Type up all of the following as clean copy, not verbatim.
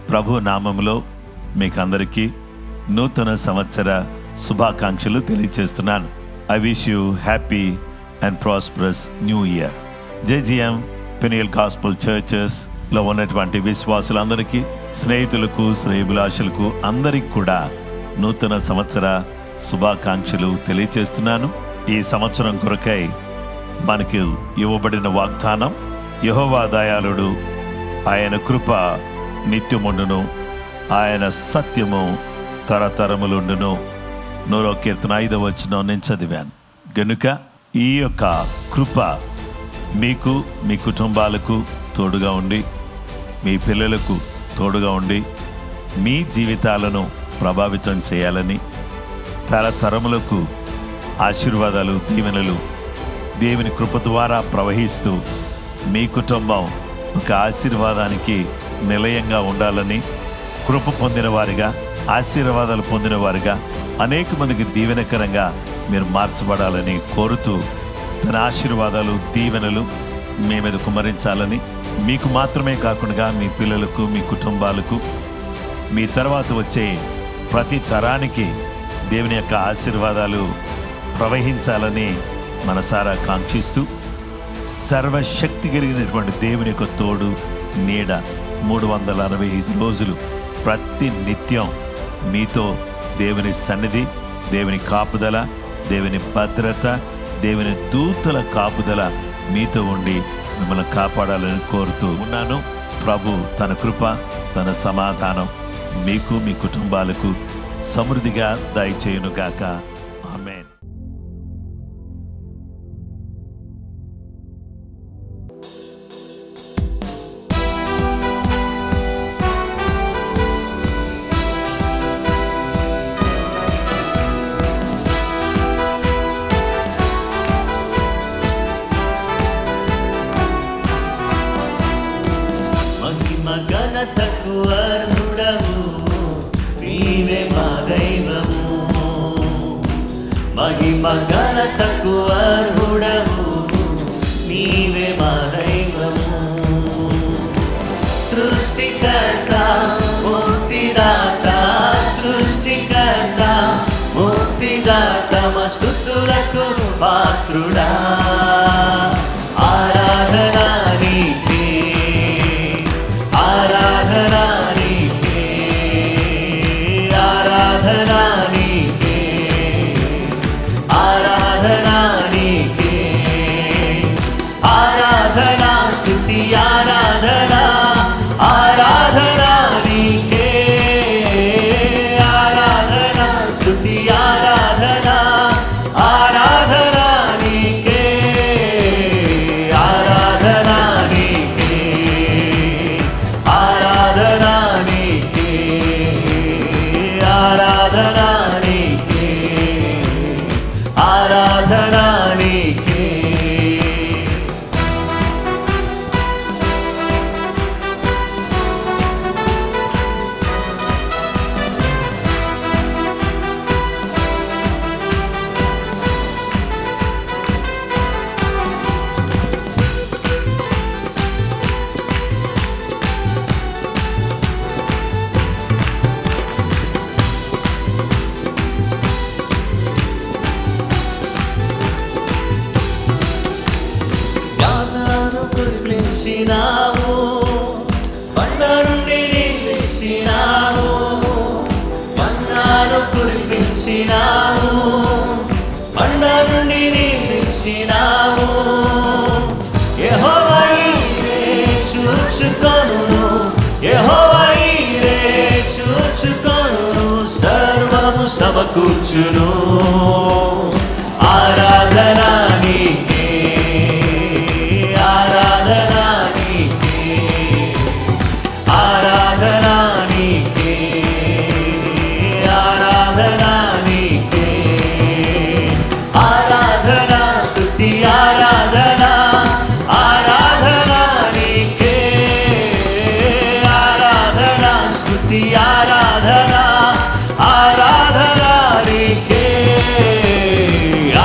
ప్రభు నామములో మీకు అందరికీ నూతన సంవత్సర శుభాకాంక్షలు తెలియజేస్తున్నాను. I wish you happy and prosperous new year. JGM Peniel gospel churches లో ఉన్నటువంటి విశ్వాసులందరికీ, స్నేహితులకు, శ్రేయోభిలాషులకు అందరికి కూడా నూతన సంవత్సర శుభాకాంక్షలు తెలియజేస్తున్నాను. ఈ సంవత్సరం కొరకై మనకు ఇవ్వబడిన వాగ్దానం, యెహోవా దయాళుడు, ఆయన కృప నిత్యముండును, ఆయన సత్యము తరతరములుండును. 100వ కీర్తన 5వ వచనం నేను చదివాను. గనుక ఈ యొక్క కృప మీకు, మీ కుటుంబాలకు తోడుగా ఉండి, మీ పిల్లలకు తోడుగా ఉండి, మీ జీవితాలను ప్రభావితం చేయాలని, తరతరములకు ఆశీర్వాదాలు, దీవెనలు దేవుని కృప ద్వారా ప్రవహిస్తూ మీ కుటుంబం ఒక ఆశీర్వాదానికి నిలయంగా ఉండాలని, కృప పొందిన వారిగా, ఆశీర్వాదాలు పొందిన వారిగా, అనేక మందికి దీవెనకరంగా మీరు మార్చబడాలని కోరుతూ, తన ఆశీర్వాదాలు, దీవెనలు మీ మీద కుమ్మరించాలని, మీకు మాత్రమే కాకుండా మీ పిల్లలకు, మీ కుటుంబాలకు, మీ తర్వాత వచ్చే ప్రతి తరానికి దేవుని యొక్క ఆశీర్వాదాలు ప్రవహించాలని మనసారా కాంక్షిస్తూ, సర్వశక్తి కలిగినటువంటి దేవుని యొక్క తోడు, నీడ 365 రోజులు ప్రతి నిత్యం మీతో దేవుని సన్నిధి, దేవుని కాపుదల, దేవుని భద్రత, దేవుని దూతల కాపుదల మీతో ఉండి మిమ్మల్ని కాపాడాలని కోరుతూ ఉన్నాను. ప్రభు తన కృప, తన సమాధానం మీకు, మీ కుటుంబాలకు సమృద్ధిగా దయచేయునుగాక. ఆమేన్. ఘనతకు అర్హుడవు నీవే మా దైవము. మహిమ ఘనతకు అర్హుడవు నీవే మా దైవము. సృష్టికర్త ముక్తిదాత, సృష్టికర్త ముక్తిదాత, మా స్తుతులకు పాత్రుడా. ఆరాధనా నీకే, ఆరాధనా నీకే, ఆరాధనా నీకే, ఆరాధనా నీకే, ఆరాధనా స్తుతి ఆరాధనా, ఆరాధనా నీకే, ఆరాధనా స్తుతి ఆరాధనా, ఆరాధనా నీకే, ఆరాధనా నీకే, ఆరాధనా నీకే, ఆరాధనా నీకే, ఆరాధనా నీకే. జ్ఞానాన్ని కురిపించినావు, బండ నుండి నిలిచినావు. జ్ఞానాన్ని కురిపించినావు, బండ నుండి నిలిచినావు. యెహోవా ఈరే చూచుకొనును, యెహోవా ఈరే చూచుకొనును, సర్వము సమకూర్చును. ఆరాధనా నీకే, ఆరాధనా నీకే, ఆరాధనా నీకే, ఆరాధనా నీకే, ఆరాధనా స్తుతి ఆరాధనా, ఆరాధనా నీకే, ఆరాధనా స్తుతి ఆరాధనా, ఆరాధనా నీకే,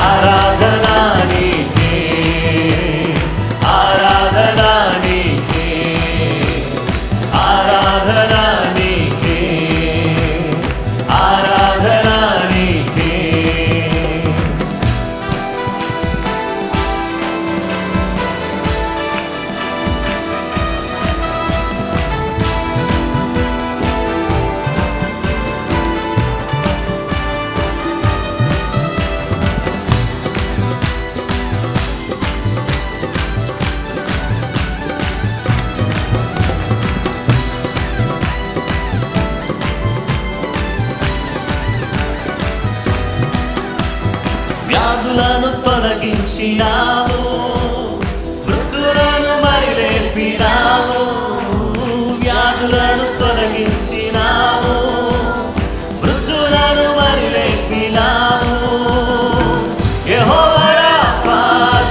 ఆరాధనా నీకే, ఆరాధనా నీకే, ఆరాధనా వ్యాధులను తొలగించినావు, మృతులను మరి లేపినావు. వ్యాధులను తొలగించినావు, మృతులను మరి లేపినావు. యెహోవా రాఫా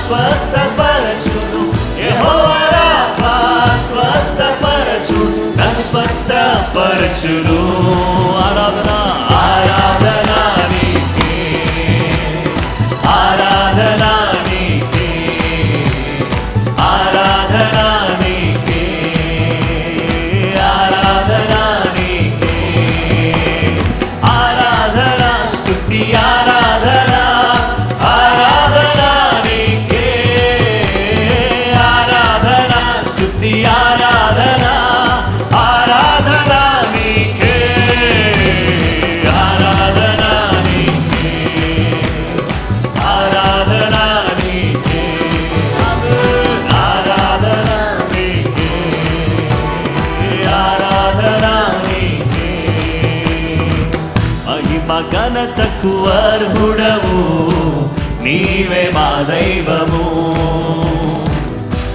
స్వస్థపరచును, యెహోవా రాఫా స్వస్థపరచును, నన్ను స్వస్థపరచును. ఆరాధన ఆరాధన నీకే, ఆరాధన నీకే, ఆరాధన నీకే, ఆరాధన నీకే, ఆరాధన స్తుతి ఆరాధన, ఆరాధన నీకే, ఆరాధన స్తుతి ఆరాధన, ఆరాధన నీకే, ఆరాధన నీకే, ఆరాధన నీకే, ఆమేన్. ఆరాధన నీకే, ఆరాధన నీకే. మహిమ ఘనతకు అర్హుడవు, నీవే మా దైవము.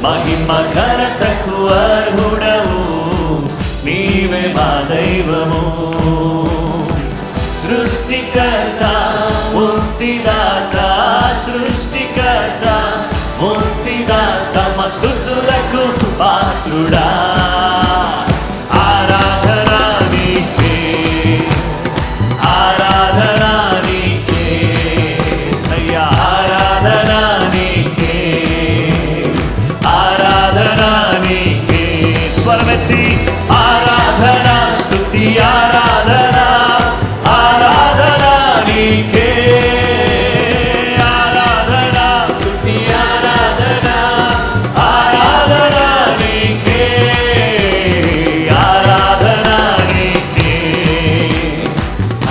మహిమ ఘనతకు అర్హుడవు, నీవే మా దైవము. సృష్టికర్త ముక్తిదాత, సృష్టికర్త ముక్తిదాత, మా స్తుతులకు పాత్రుడా. ఆరాధన నీకే, ఆరాధన నీకే, సయ్యా ఆరాధన నీకే, ఆరాధన నీకే. స్వరమెత్తి ఆరాధన స్తుతి ఆరాధన, ఆరాధన నీకే, ఆరాధన స్తుతి ఆరాధన, ఆరాధన నీకే, ఆరాధన నీకే,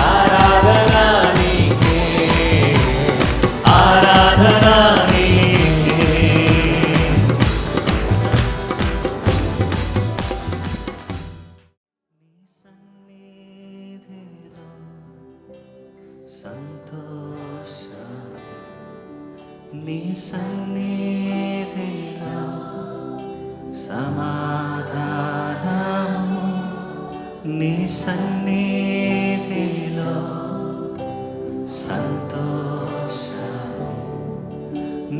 ఆరాధన నీకే, ఆరాధన నీకే. సన్నిధిలో సంతోషం, నీ సన్నిధిలో సమాధానము, నీ సన్నిధిలో సంతోషము,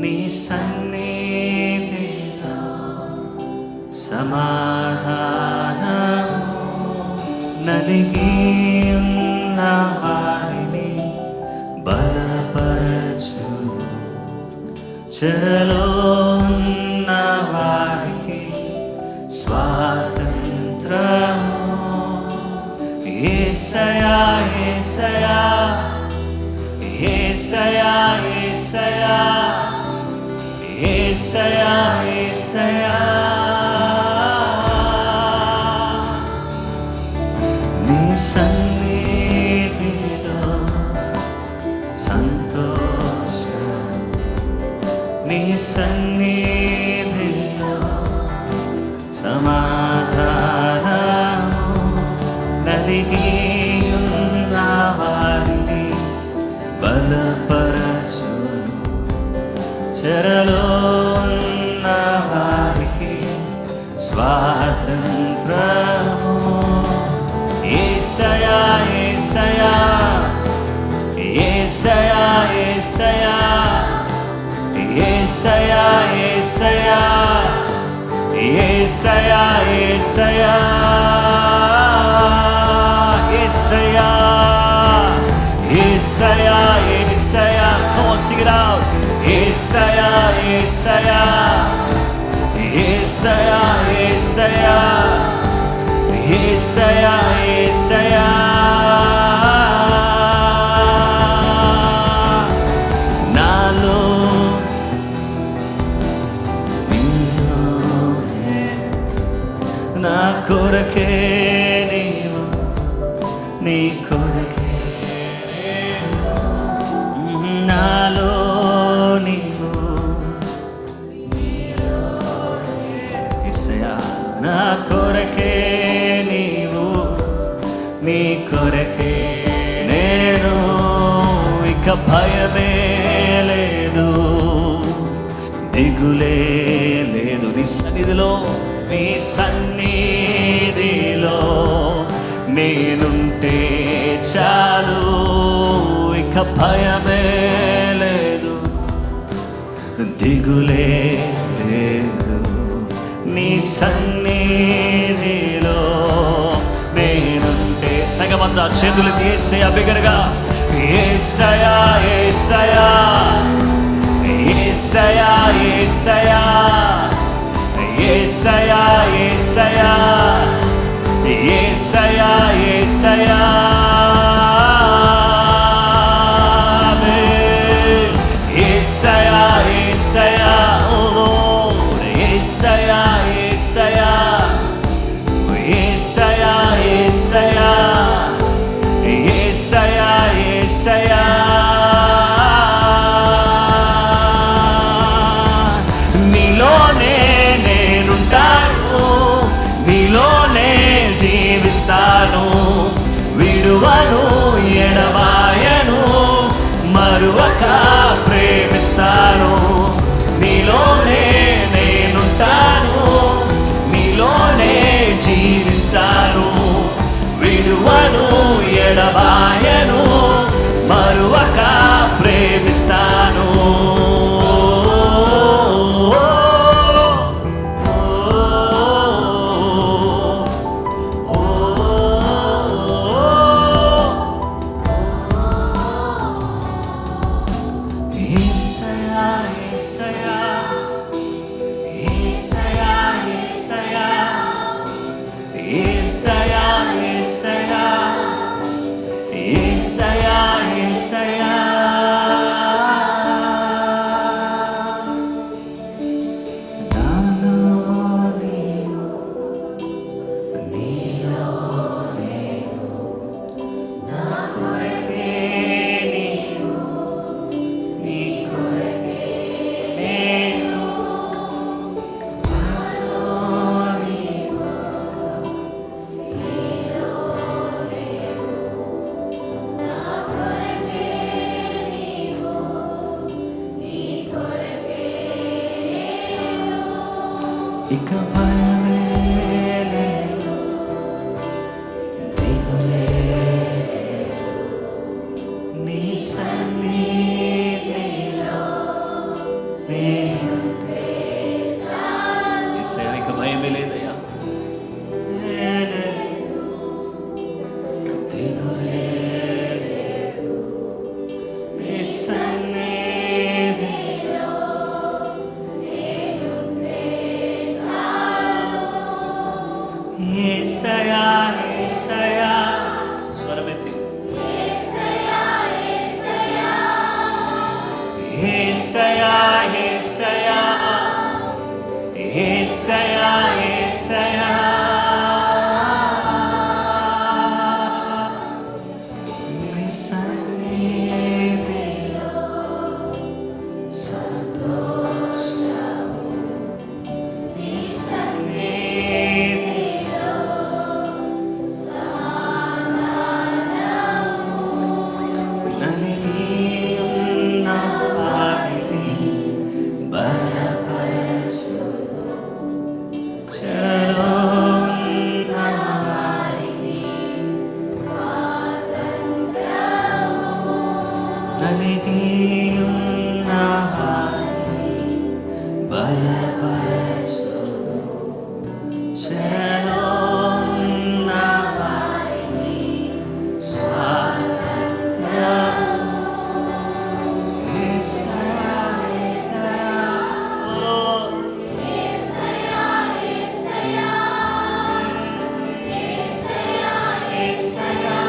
నీ సన్నిధిలో సమాధానము. నలిగి ఉన్న వారిని బలపరచును, చెరలో ఉన్న వారికి స్వాతంత్రము. యేసయ్యా యేసయ్యా యేసయ్యా యేసయ్యా యేసయ్యా యేసయ్యా. నీ సన్నిధిలో సంతోషం, నీ సన్నిధిలో సమాధానము. నలిగి ఉన్న వారిని బలపరచును, చెరలో ఉన్న వారికి స్వాతంత్రము. యేసయ్యా యేసయ్యా యేసయ్యా యేసయ్యా యేసయ్యా యేసయ్యా యేసయ్యా యేసయ్యా యేసయ్యా యేసయ్యా యేసయ్యా. Come on, sing it out. యేసయ్యా యేసయ్యా యేసయ్యా యేసయ్యా యేసయ్యా యేసయ్యా. నాలో నీలోనే, నా కొరకే నీవు, నీ కొరకే నాలో నీవు. యేసయ్యా నా కొరకే నీవు, నీ కొరకే నేను. ఇక భయమే దిగులే లేదు. నీ సన్నిధిలో, నీ సన్నిధిలో నేనుంటే చాలు, ఇక భయమే లేదు, దిగులే లేదు. నీ సన్నిధిలో నేనుంటే, సగమంతా చేతులు యేసయ్యా బిగ్గరగా, యేసయ్యా యేసయ్యా యేసయ్యా యేసయ్యా యేసయ్యా యేసయ్యా యేసయ్యా యేసయ్యా యేసయ్యా యేసయ్యా ఓ లార్డ్, యేసయ్యా యేసయ్యా యేసయ్యా యేసయ్యా యేసయ్యా యేసయ్యా నీలోనే నేనుంటాను, నీలోనే జీవిస్తాను, విడువను ఎడబాయను, మరువక ప్రేమిస్తాను. నీలోనే నేనుంటాను, నీలోనే జీవిస్తాను, విడువను ఎడబాయను, మరువక ప్రేమిస్తాను. ఇక భయమే లేదు, దిగులే లేదు, నీ సన్నిధిలో నేనుంటే చాలు. ఇక భయమే లేదయ్యా, దిగులే లేదు, నీ సన్నిధిలో యేసయ్యా యేసయ్యా స్వరమెత్తి యేసయ్యా యేసయ్యా యేసయ్యా యేసయ్యా యేసయ్యా నీ సన్నిధిలో సంతోషము, నీ సన్నిధిలో నలిగి ఉన్న వారిని బలపరచును, చెరలో ఉన్న వారిని నలిగి ఉన్న వారిని బలపరచును, చెరలో ఉన్న వారిని స్వాతంత్ర్యము. యేసయ్యా యేసయ్యా ఓ యేసయ్యా యేసయ్యా యేసయ్యా యేసయ్యా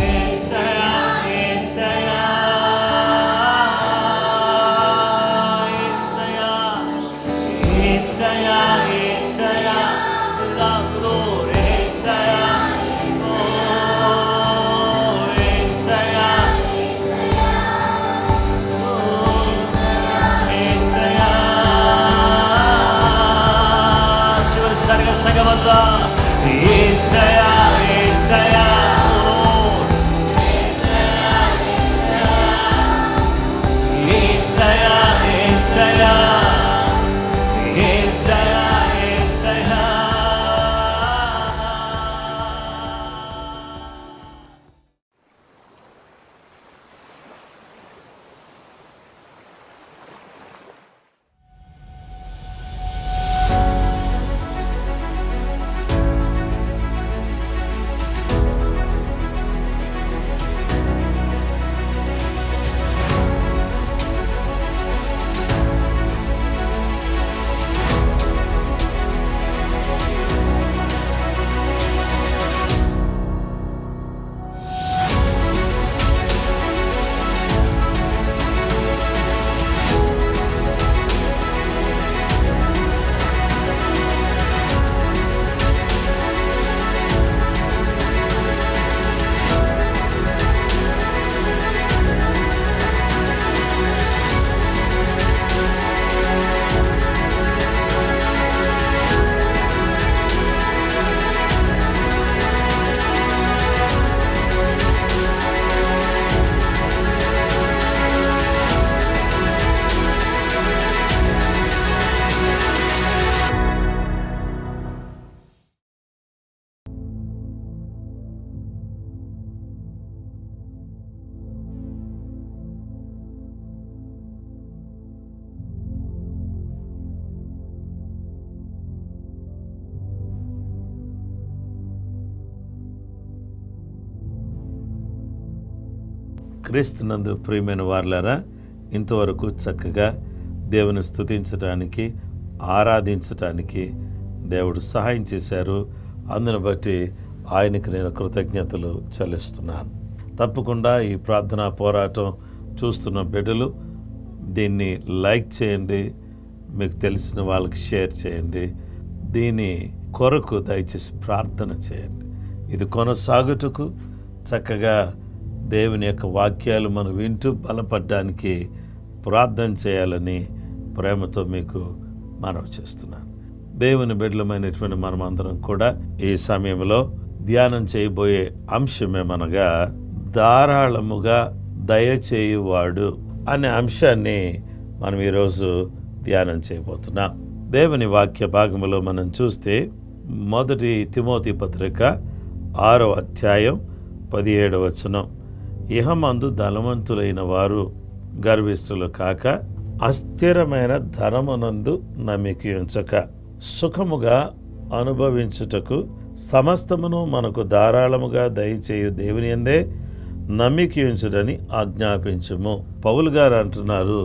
యేసయ్యా యేసయ్యా యేసయ్యా యేసయ్యా లాలో యేసయ్యా ఓ యేసయ్యా ఓ యేసయ్యా. చివరిసారిగా సగమంతా యేసయ్యా యేసయ్యా ఓ యేసయ్యా యేసయ్యా క్రీస్తునందు ప్రియమైన వారలారా, ఇంతవరకు చక్కగా దేవుని స్తుతించడానికి, ఆరాధించడానికి దేవుడు సహాయం చేశారు. అందును బట్టి ఆయనకు నేను కృతజ్ఞతలు చెల్లిస్తున్నాను. తప్పకుండా ఈ ప్రార్థనా పోరాటం చూస్తున్న బిడ్డలు దీన్ని లైక్ చేయండి, మీకు తెలిసిన వాళ్ళకి షేర్ చేయండి. దీని కొరకు దయచేసి ప్రార్థన చేయండి. ఇది కొనసాగుటకు చక్కగా దేవుని యొక్క వాక్యాలు మనం వింటూ బలపడడానికి ప్రార్థన చేయాలని ప్రేమతో మీకు మనవి చేస్తున్నాను. దేవుని బిడ్డలమైనటువంటి మనమందరం కూడా ఈ సమయంలో ధ్యానం చేయబోయే అంశమేమనగా ధారాళముగా దయచేయువాడు అనే అంశాన్ని మనం ఈరోజు ధ్యానం చేయబోతున్నాం. దేవుని వాక్య భాగంలో మనం చూస్తే 1 తిమోతి పత్రిక 6వ అధ్యాయం 17వ వచనం, ఇహమందు ధనవంతులైన వారు గర్విష్ఠులు కాక అస్థిరమైన ధనమునందు నమ్మిక ఉంచక సుఖముగా అనుభవించుటకు సమస్తమును మనకు ధారాళముగా దయచేయు దేవుని యందే నమ్మిక ఉంచుడని ఆజ్ఞాపించుము. పౌలు గారు అంటున్నారు,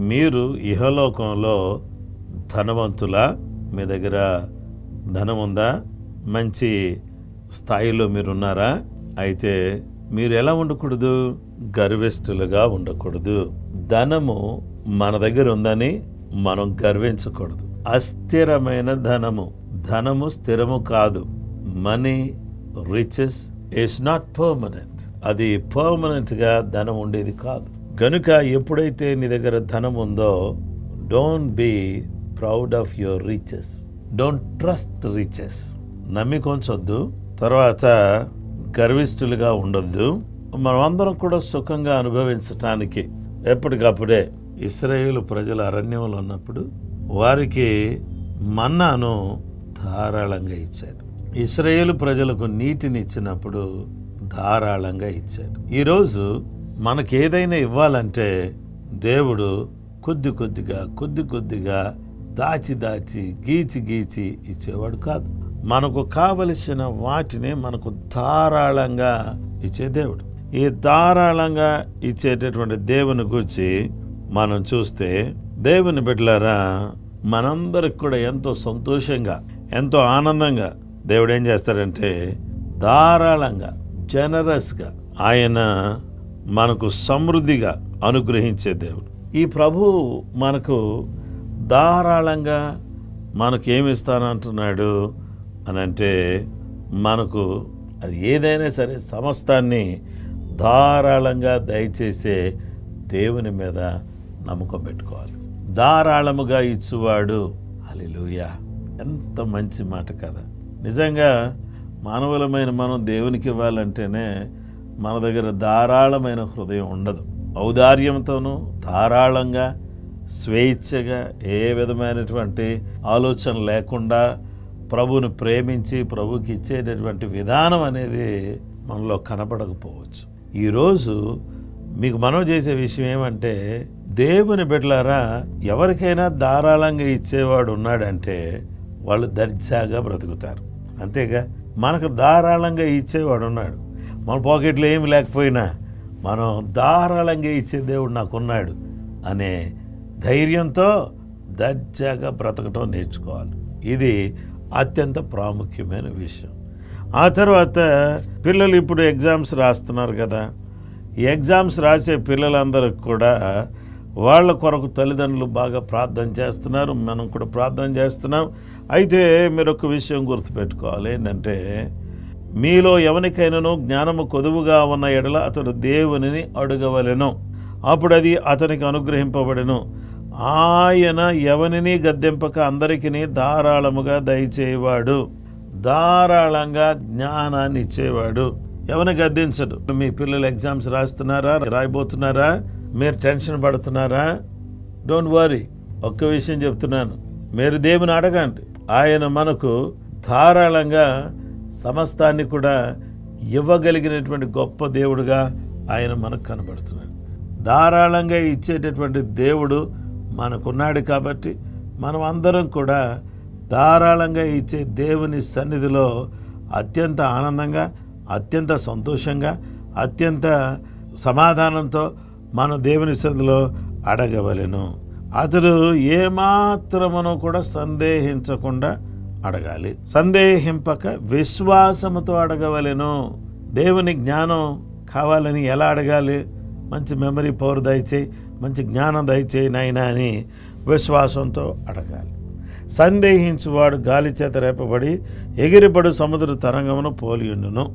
మీరు ఇహలోకంలో ధనవంతులా? మీ దగ్గర ధనం ఉందా? మంచి స్థాయిలో మీరున్నారా? అయితే మీరు ఎలా ఉండకూడదు? గర్విష్ఠులుగా ఉండకూడదు. ధనము మన దగ్గర ఉందని మనం గర్వించకూడదు. అస్థిరమైన ధనము స్థిరము కాదు. Money, riches is not permanent. అది పర్మనెంట్గా ధనం ఉండేది కాదు. కనుక ఎప్పుడైతే నీ దగ్గర ధనం ఉందో, don't be proud of your riches, don't trust riches. నమ్మిక ఉంచొద్దు, తర్వాత గర్విష్ఠులుగా ఉండొద్దు. మనమందరం కూడా సుఖంగా అనుభవించటానికి ఎప్పటికప్పుడే ఇశ్రాయేలు ప్రజలు అరణ్యంలో ఉన్నప్పుడు వారికి మన్నాను ధారాళంగా ఇచ్చాడు. ఇశ్రాయేలు ప్రజలకు నీటిని ఇచ్చినప్పుడు ధారాళంగా ఇచ్చాడు. ఈరోజు మనకి ఏదైనా ఇవ్వాలంటే దేవుడు కొద్ది కొద్దిగా దాచి గీచి ఇచ్చేవాడు కాదు. మనకు కావలసిన వాటిని మనకు ధారాళంగా ఇచ్చే దేవుడు. ఈ ధారాళంగా ఇచ్చేటటువంటి దేవుని గురించి మనం చూస్తే, దేవుని బిడ్డలారా, మనందరికి కూడా ఎంతో సంతోషంగా, ఎంతో ఆనందంగా దేవుడు ఏం చేస్తాడంటే ధారాళంగా, జనరస్గా ఆయన మనకు సమృద్ధిగా అనుగ్రహించే దేవుడు. ఈ ప్రభు మనకు ధారాళంగా మనకు ఏమిస్తానంటున్నాడు అని అంటే, మనకు అది ఏదైనా సరే సమస్తాన్ని ధారాళంగా దయచేసే దేవుని మీద నమ్మకం పెట్టుకోవాలి. ధారాళముగా ఇచ్చువాడు. హల్లెలూయా! ఎంత మంచి మాట కదా. నిజంగా మానవులమైన మనం దేవునికి ఇవ్వాలంటేనే మన దగ్గర ధారాళమైన హృదయం ఉండదు. ఔదార్యంతోనూ ధారాళంగా, స్వేచ్ఛగా, ఏ విధమైనటువంటి ఆలోచన లేకుండా ప్రభువును ప్రేమించి ప్రభుకి ఇచ్చేటటువంటి విధానం అనేది మనలో కనపడకపోవచ్చు. ఈరోజు మీకు మనవి చేసే విషయం ఏమంటే, దేవుని బిడ్డలారా, ఎవరికైనా ధారాళంగా ఇచ్చేవాడు ఉన్నాడంటే వాళ్ళు దర్జాగా బ్రతుకుతారు. అంతేగా, మనకు ధారాళంగా ఇచ్చేవాడు ఉన్నాడు. మన పాకెట్లో ఏమి లేకపోయినా మనం ధారాళంగా ఇచ్చే దేవుడు నాకున్నాడు అనే ధైర్యంతో దర్జాగా బ్రతకటం నేర్చుకోవాలి. ఇది అత్యంత ప్రాముఖ్యమైన విషయం. ఆ తర్వాత పిల్లలు ఇప్పుడు ఎగ్జామ్స్ రాస్తున్నారు కదా. ఈ ఎగ్జామ్స్ రాసే పిల్లలందరికి కూడా వాళ్ళ కొరకు తల్లిదండ్రులు బాగా ప్రార్థన చేస్తున్నారు, మనం కూడా ప్రార్థన చేస్తున్నాం. అయితే మీరు ఒక విషయం గుర్తుపెట్టుకోవాలి, ఏంటంటే మీలో ఎవరికైనాను జ్ఞానము కొదువుగా ఉన్న ఎడల అతడు దేవునిని అడగవలెను, అప్పుడు అది అతనికి అనుగ్రహింపబడెను. ఆయన ఎవరిని గద్దెంపక అందరికీ ధారాళముగా దయచేవాడు. ధారాళంగా జ్ఞానాన్ని ఇచ్చేవాడు. ఎవరిని గద్దించడు. మీ పిల్లలు ఎగ్జామ్స్ రాస్తున్నారా, రాయబోతున్నారా, మీరు టెన్షన్ పడుతున్నారా? Don't worry. ఒక్క విషయం చెప్తున్నాను, మీరు దేవుని అడగండి. ఆయన మనకు ధారాళంగా సమస్తాన్ని కూడా ఇవ్వగలిగినటువంటి గొప్ప దేవుడుగా ఆయన మనకు కనబడుతున్నాడు. ధారాళంగా ఇచ్చేటటువంటి దేవుడు మనకున్నాడు కాబట్టి మనం అందరం కూడా ధారాళంగా ఇచ్చే దేవుని సన్నిధిలో అత్యంత ఆనందంగా, అత్యంత సంతోషంగా, అత్యంత సమాధానంతో మనం దేవుని సన్నిధిలో అడగవలెను. అతడు ఏమాత్రమును కూడా సందేహించకుండా అడగాలి. సందేహింపక విశ్వాసముతో అడగవలెను. దేవుని జ్ఞానం కావాలని ఎలా అడగాలి? మంచి మెమరీ పవర్ దయచేయి, మంచి జ్ఞానం దయచేయి నాయనా అని విశ్వాసంతో అడగాలి. సందేహించువాడు గాలి చేత రేపబడి ఎగిరిపడు సముద్ర తరంగమును పోలియుండును.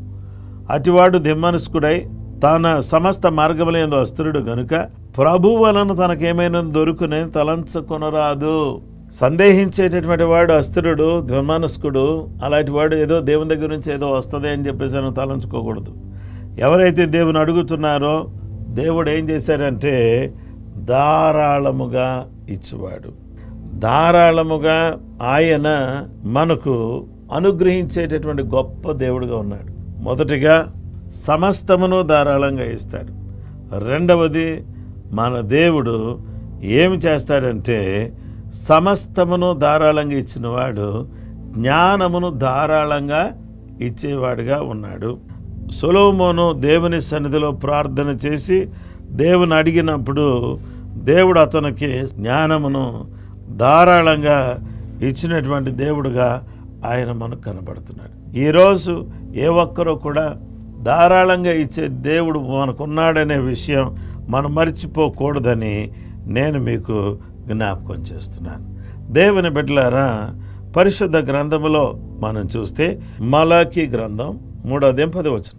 అటివాడు దిమ్మనస్కుడై తన సమస్త మార్గముల యందు అస్థిరుడు గనుక ప్రభు వలన తనకేమైనా దొరుకునని తలంచుకొనరాదు. సందేహించేటటువంటి వాడు అస్థిరుడు, ద్విమనస్కుడు. అలాంటి వాడు ఏదో దేవుని దగ్గర నుంచి ఏదో వస్తుంది అని చెప్పేసి తలంచుకోకూడదు. ఎవరైతే దేవుని అడుగుతున్నారో దేవుడు ఏం చేశాడంటే ధారాళముగా ఇచ్చువాడు. ధారాళముగా ఆయన మనకు అనుగ్రహించేటటువంటి గొప్ప దేవుడుగా ఉన్నాడు. మొదటిగా సమస్తమును ధారాళంగా ఇస్తాడు. రెండవది మన దేవుడు ఏమి చేస్తాడంటే సమస్తమును ధారాళంగా ఇచ్చినవాడు జ్ఞానమును ధారాళంగా ఇచ్చేవాడుగా ఉన్నాడు. సొలొమోను దేవుని సన్నిధిలో ప్రార్థన చేసి దేవుని అడిగినప్పుడు దేవుడు అతనికి జ్ఞానమును ధారాళంగా ఇచ్చినటువంటి దేవుడుగా ఆయన మనకు కనబడుతున్నాడు. ఈరోజు ఏ ఒక్కరూ కూడా ధారాళంగా ఇచ్చే దేవుడు మనకున్నాడనే విషయం మనం మర్చిపోకూడదని నేను మీకు జ్ఞాపకం చేస్తున్నాను. దేవుని బిడ్డలారా, పరిశుద్ధ గ్రంథములో మనం చూస్తే మలాకీ గ్రంథం 3:10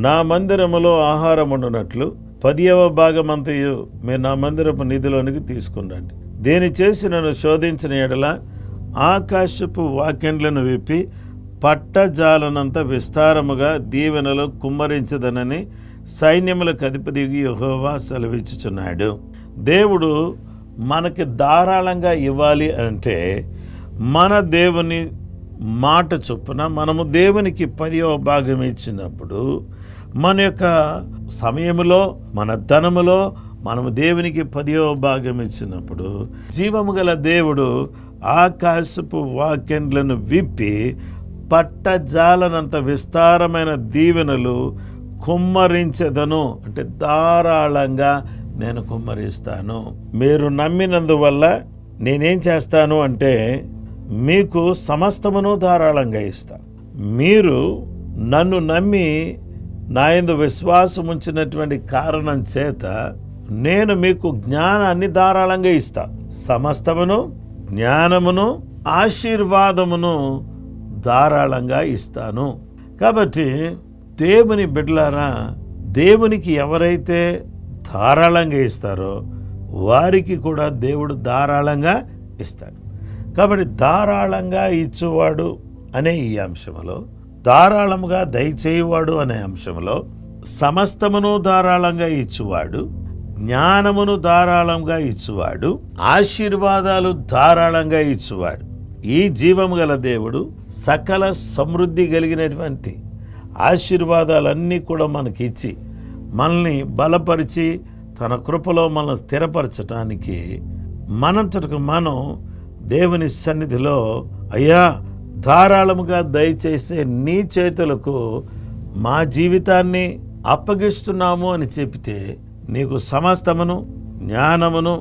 నా మందిరములో ఆహారం ఉండునట్లు 10వ భాగమంతయు మీరు నా మందిరపు నిధిలోనికి తీసుకురండి. దేని చేసి నన్ను శోధించిన ఎడల ఆకాశపు వాక్యండ్లను విప్పి పట్టజాలనంత విస్తారముగా దీవెనలో కుమ్మరించదనని సైన్యములకు అధిపతి యెహోవా సెలవిచ్చుచున్నాడు. దేవుడు మనకి ధారాళంగా ఇవ్వాలి అంటే మన దేవుని మాట చొప్పున మనము దేవునికి 10వ భాగం ఇచ్చినప్పుడు మన యొక్క సమయములో మన ధనములో మనము దేవునికి 10వ భాగం ఇచ్చినప్పుడు జీవము గల దేవుడు ఆకాశపు వాక్యండ్లను విప్పి పట్టజాలనంత విస్తారమైన దీవెనలు కుమ్మరించెదను. అంటే ధారాళంగా నేను కుమ్మరిస్తాను. మీరు నమ్మినందువల్ల నేనేం చేస్తాను అంటే మీకు సమస్తమును ధారాళంగా ఇస్తా. మీరు నన్ను నమ్మి నా యందు విశ్వాసం ఉంచినటువంటి కారణం చేత నేను మీకు జ్ఞానాన్ని ధారాళంగా ఇస్తా. సమస్తమును, జ్ఞానమును, ఆశీర్వాదమును ధారాళంగా ఇస్తాను. కాబట్టి దేవుని బిడ్డలారా, దేవునికి ఎవరైతే ధారాళంగా ఇస్తారో వారికి కూడా దేవుడు ధారాళంగా ఇస్తాడు. కాబట్టి ధారాళంగా ఇచ్చువాడు అనే ఈ అంశంలో, ధారాళముగా దయచేయువాడు అనే అంశంలో, సమస్తమును ధారాళంగా ఇచ్చువాడు, జ్ఞానమును ధారాళంగా ఇచ్చువాడు, ఆశీర్వాదాలు ధారాళంగా ఇచ్చువాడు. ఈ జీవము గల దేవుడు సకల సమృద్ధి కలిగినటువంటి ఆశీర్వాదాలన్నీ కూడా మనకిచ్చి మనల్ని బలపరిచి తన కృపలో మనల్ని స్థిరపరచటానికి మనంతటకు మనం దేవుని సన్నిధిలో అయ్యా ధారాళముగా దయచేసే నీ చేతులకు మా జీవితాన్ని అప్పగిస్తున్నాము అని చెబితే నీకు సమస్తమును, జ్ఞానమును,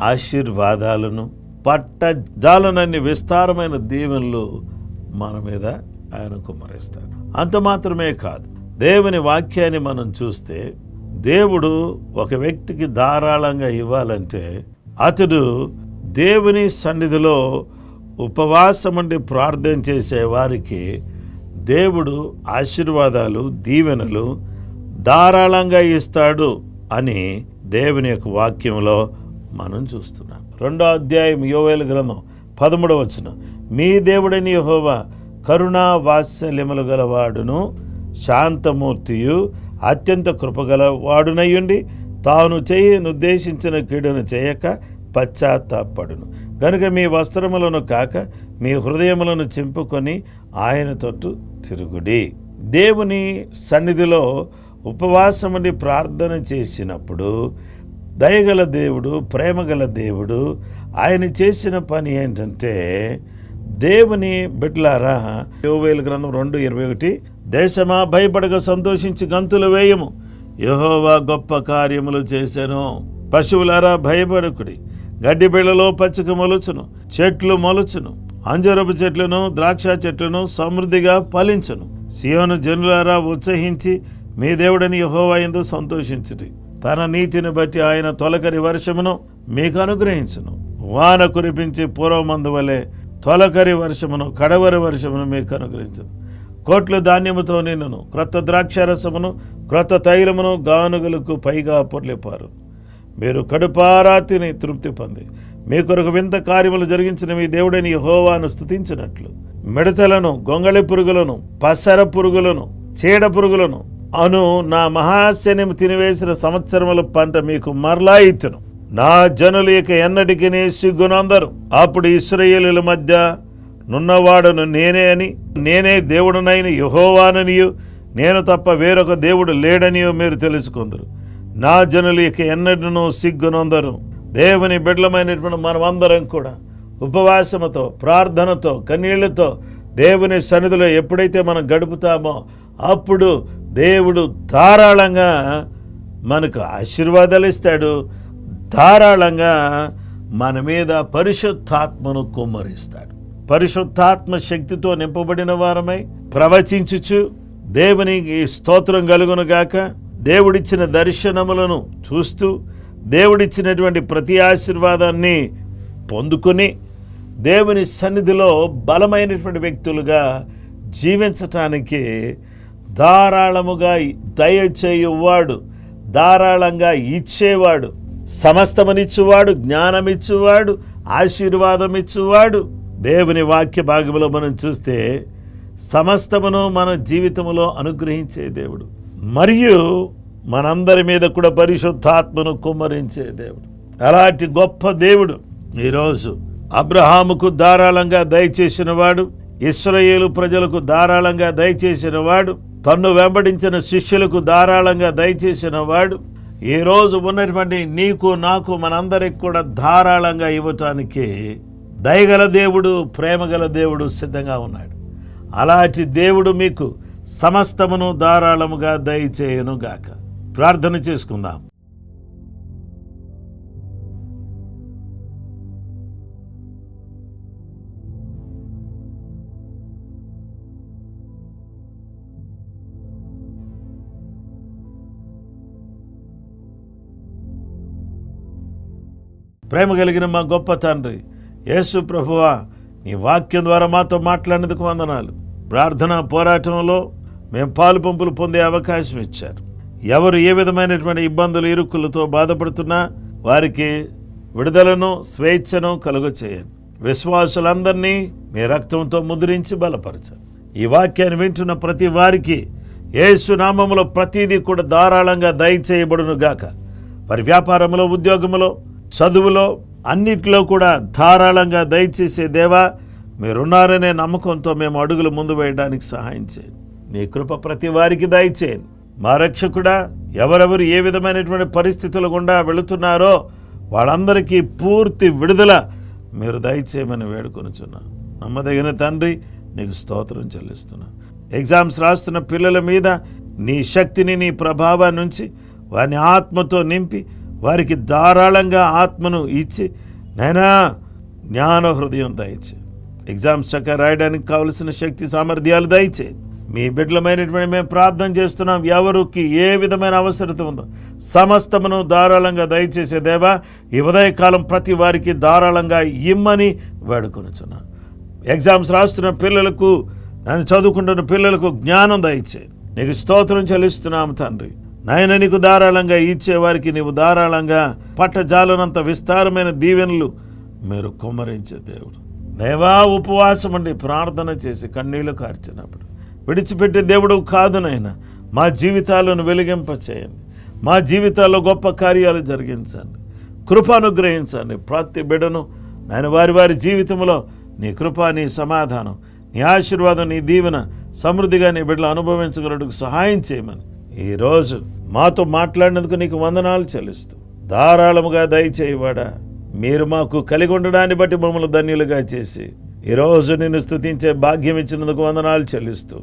ఆశీర్వాదాలను, పట్టజాలనన్ని విస్తారమైన దీవెనలు మన మీద ఆయన కుమ్మరిస్తాడు. అంత మాత్రమే కాదు, దేవుని వాక్యాన్ని మనం చూస్తే దేవుడు ఒక వ్యక్తికి ధారాళంగా ఇవ్వాలంటే అతడు దేవుని సన్నిధిలో ఉపవాసముండి ప్రార్థన చేసే వారికి దేవుడు ఆశీర్వాదాలు, దీవెనలు ధారాళంగా ఇస్తాడు అని దేవుని యొక్క వాక్యంలో మనం చూస్తున్నాం. 2వ అధ్యాయం యోవేలు గ్రంథం 13 మీ దేవుడని యెహోవా కరుణా వాత్సల్యములు గలవాడును శాంతమూర్తియు అత్యంత కృపగల వాడునయ్యుండి తాను ఉద్దేశించిన కీడును చేయక పశ్చాత్తాపడును గనుక మీ వస్త్రములను కాక మీ హృదయములను చింపుకొని ఆయన తట్టు తిరుగుడి. దేవుని సన్నిధిలో ఉపవాసముండి ప్రార్థన చేసినప్పుడు దయగల దేవుడు, ప్రేమగల దేవుడు ఆయన చేసిన పని ఏంటంటే, దేవుని బిడ్డలారా యోవేలు గ్రంథం 2:21 దేశమా భయపడక సంతోషించి గంతులు వేయము, యెహోవా గొప్ప కార్యములు చేసెను. పశువులారా భయపడకుడి, గడ్డి బిళ్ళలో పచ్చిక మొలుచును, చెట్లు మొలుచును, అంజరపు చెట్లను ద్రాక్ష చెట్లను సమృద్ధిగా ఫలించును. సియోను జనులారా ఉత్సహించి మీ దేవుడని యెహోవా యందు సంతోషించుడి. తన నీతిని బట్టి ఆయన తొలకరి వర్షమును మీకు అనుగ్రహించును. వాన కురిపించి పూర్వమందు వలె తొలకరి వర్షమును కడవరి వర్షమును మీకు అనుగ్రహించును. కోట్లు ధాన్యముతో నిన్నును, క్రొత్త ద్రాక్షారసమును క్రొత్త తైలమును గానుగలకు పైగా పొర్లిపారు. మీరు కడుపారా తిని తృప్తి పొంది మీ కొరకు వింత కార్యములు జరిగించిన మీ దేవుడని యెహోవాను స్తుతించినట్లు మిడతలను, గొంగళి పురుగులను, పసర పురుగులను, చీడ పురుగులను అను నా మహాశనిము తినివేసిన సంవత్సరముల పంట మీకు మరలా ఇచ్చును. నా జనులు ఇక ఎన్నటికి సిగ్గునందరు. అప్పుడు ఇశ్రాయేలీయుల మధ్య నున్నవాడను నేనే అని, నేనే దేవుడునైన యెహోవాననియు, నేను తప్ప వేరొక దేవుడు లేడనియో మీరు తెలుసుకుందరు. నా జనులు ఇక ఎన్నడూ సిగ్గునందరు. దేవుని బిడ్డలమైనటువంటి మనమందరం కూడా ఉపవాసముతో, ప్రార్థనతో, కన్నీళ్లతో దేవుని సన్నిధిలో ఎప్పుడైతే మనం గడుపుతామో అప్పుడు దేవుడు ధారాళంగా మనకు ఆశీర్వాదాలు ఇస్తాడు. ధారాళంగా మన మీద పరిశుద్ధాత్మను కుమ్మరిస్తాడు. పరిశుద్ధాత్మ శక్తితో నింపబడిన వారమై ప్రవచించుచు దేవునికి స్తోత్రం కలుగునుగాక, దేవుడిచ్చిన దర్శనములను చూస్తూ దేవుడిచ్చినటువంటి ప్రతి ఆశీర్వాదాన్ని పొందుకొని దేవుని సన్నిధిలో బలమైనటువంటి వ్యక్తులుగా జీవించటానికి ధారాళముగా దయచేయువాడు, ధారాళంగా ఇచ్చేవాడు, సమస్తమనిచ్చువాడు, జ్ఞానమిచ్చువాడు, ఆశీర్వాదం ఇచ్చువాడు. దేవుని వాక్య భాగంలో మనం చూస్తే సమస్తమును మన జీవితంలో అనుగ్రహించే దేవుడు, మరియు మనందరి మీద కూడా పరిశుద్ధాత్మను కుమ్మరించే దేవుడు. అలాంటి గొప్ప దేవుడు ఈరోజు అబ్రహాముకు ధారాళంగా దయచేసిన వాడు, ఇశ్రాయేలు ప్రజలకు ధారాళంగా దయచేసిన వాడు, తన్ను వెంబడించిన శిష్యులకు ధారాళంగా దయచేసిన వాడు ఈరోజు ఉన్నటువంటి నీకు నాకు మనందరికి కూడా ధారాళంగా ఇవ్వటానికి దయగల దేవుడు, ప్రేమగల దేవుడు సిద్ధంగా ఉన్నాడు. అలాంటి దేవుడు మీకు సమస్తమును ధారాళముగా దయచేయును గాక. ప్రార్థన చేసుకుందాం. ప్రేమ కలిగిన మా గొప్ప తండ్రి యేసు ప్రభువా, నీ వాక్యం ద్వారా మాతో మాట్లాడినందుకు వందనాలు. ప్రార్థన పోరాటంలో మేము పాలు పంపులు పొందే అవకాశం ఇచ్చారు. ఎవరు ఏ విధమైనటువంటి ఇబ్బందులు, ఇరుకులతో బాధపడుతున్నా వారికి విడుదలను, స్వేచ్ఛను కలుగచేయండి. విశ్వాసులందరినీ మీ రక్తంతో ముద్రించి బలపరచండి. ఈ వాక్యాన్ని వింటున్న ప్రతి వారికి యేసు నామములో ప్రతిదీ కూడా ధారాళంగా దయచేయబడును గాక. వారి వ్యాపారంలో, ఉద్యోగంలో, చదువులో, అన్నిటిలో కూడా ధారాళంగా దయచేసే దేవా, మీరున్నారనే నమ్మకంతో మేము అడుగులు ముందు వేయడానికి సహాయం చేయండి. నీ కృప ప్రతి వారికి దయచేయండి. మా రక్షకుడా, ఎవరెవరు ఏ విధమైనటువంటి పరిస్థితుల గుండా వెళుతున్నారో వాళ్ళందరికీ పూర్తి విడుదల మీరు దయచేయమని వేడుకొనుచున్నా. నమ్మదగిన తండ్రి, నీకు స్తోత్రం చెల్లిస్తున్నా. ఎగ్జామ్స్ రాస్తున్న పిల్లల మీద నీ శక్తిని, నీ ప్రభావాన్ని ఉంచి వారిని ఆత్మతో నింపి వారికి ధారాళంగా ఆత్మను ఇచ్చి నైనా జ్ఞాన హృదయం దయచే. ఎగ్జామ్స్ చక్కగా రాయడానికి కావలసిన శక్తి, సామర్థ్యాలు దయచే. మీ బిడ్డలమైనటువంటి మేము ప్రార్థన చేస్తున్నాం. ఎవరికి ఏ విధమైన అవసరత ఉందో సమస్తమును ధారాళంగా దయచేసే దేవా, ఈ ఉదయకాలం ప్రతి వారికి ధారాళంగా ఇమ్మని వేడుకొనుచున్నాం. ఎగ్జామ్స్ రాస్తున్న పిల్లలకు, నన్ను చదువుకుంటున్న పిల్లలకు జ్ఞానం దయచే. నీకు స్తోత్రం చెల్లిస్తున్నాము తండ్రి. నాయన, నీకు ధారాళంగా ఇచ్చేవారికి నీవు ధారాళంగా పట్టజాలనంత విస్తారమైన దీవెనలు మీరు కుమ్మరించే దేవుడు. దేవా, ఉపవాసం అండి ప్రార్థన చేసి కన్నీళ్లు కార్చినప్పుడు విడిచిపెట్టే దేవుడు కాదు నాయన. మా జీవితాలను వెలిగింపచేయండి. మా జీవితాల్లో గొప్ప కార్యాలు జరిగించండి. కృప అనుగ్రహించండి. ప్రతి బిడ్డను నాయన వారి వారి జీవితంలో నీ కృప, నీ సమాధానం, నీ ఆశీర్వాదం, నీ దీవెన సమృద్ధిగా నీ బిడ్డలు అనుభవించగలడుకు సహాయం చేయమని ఈరోజు మాతో మాట్లాడినందుకు నీకు వందనాలు చెల్లిస్తూ, ధారాళముగా దయచేయవాడా, మీరు మాకు కలిగి ఉండడాన్ని బట్టి మమ్మల్ని ధన్యులుగా చేసి ఈరోజు నిన్ను స్తుతించే భాగ్యం ఇచ్చినందుకు వందనాలు చెల్లిస్తూ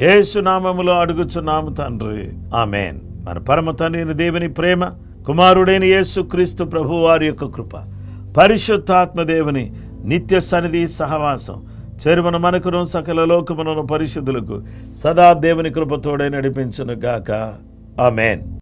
యేసు నామములో అడుగుచున్నాము తండ్రి. ఆమేన్. మన పరమ తండ్రి దేవుని ప్రేమ, కుమారుడైన యేసుక్రీస్తు ప్రభు వారి యొక్క కృప, పరిశుద్ధాత్మ దేవుని నిత్య సన్నిధి సహవాసం చేరుమన మనకును సకల లోకమును పరిశుద్ధులకు సదా దేవుని కృపతోడే నడిపించును గాక. ఆమేన్.